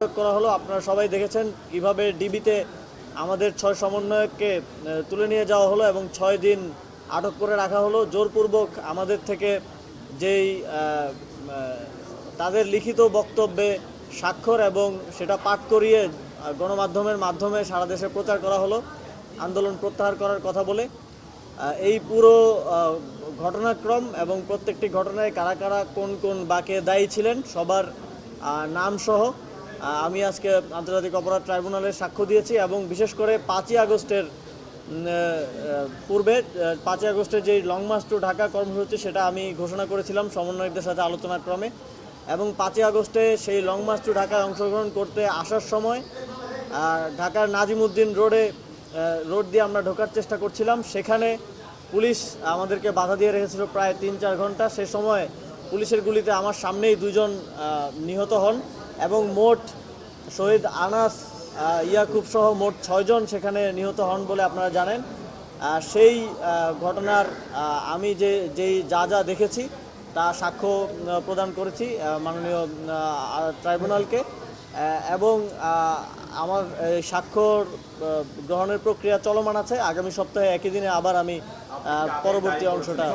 করা হলো। আপনারা সবাই দেখেছেন কিভাবে ডিবিতে আমাদের 6 সমন্বয়ককে তুলে নিয়ে যাওয়া হলো এবং 6 দিন আটক করে রাখা হলো জোরপূর্বক। আমাদের থেকে যেই তাদের লিখিত বক্তব্যে স্বাক্ষর এবং সেটা পাঠ করিয়ে গণমাধ্যমের মাধ্যমে সারা দেশে প্রচার করা হলো আন্দোলন প্রত্যাহার করার কথা বলে। এই পুরো ঘটনাক্রম এবং প্রত্যেকটি ঘটনায় কারা কারা কোন কোন বাঁকে দায়ী ছিলেন সবার নামসহ আমি আজকে আন্তর্জাতিক অপরাধ ট্রাইব্যুনালে সাক্ষ্য দিয়েছি। এবং বিশেষ করে 5ই আগস্টের পূর্বে 5ই আগস্টের যে লং মার্চ টু ঢাকা কর্মসূচি সেটা আমি ঘোষণা করেছিলাম সমন্বয়কদের সাথে আলোচনাক্রমে। এবং 5ই আগস্টে সেই লং মার্চ টু ঢাকায় অংশগ্রহণ করতে আসার সময় ঢাকার নাজিমউদ্দিন রোড দিয়ে আমরা ঢোকার চেষ্টা করছিলাম। সেখানে পুলিশ আমাদেরকে বাধা দিয়ে রেখেছিল প্রায় 3-4 ঘন্টা। সে সময় পুলিশের গুলিতে আমার সামনেই 2 জন নিহত হন এবং মোট শহীদ আনাস ইয়াকুব সহ মোট 6 জন সেখানে নিহত হন বলে আপনারা জানেন। সেই ঘটনার আমি যেই যা দেখেছি তা সাক্ষ্য প্রদান করেছি মাননীয় ট্রাইব্যুনালকে। এবং আমার স্বাক্ষর গ্রহণের প্রক্রিয়া চলমান আছে। আগামী সপ্তাহে একই দিনে আবার আমি পরবর্তী অংশটা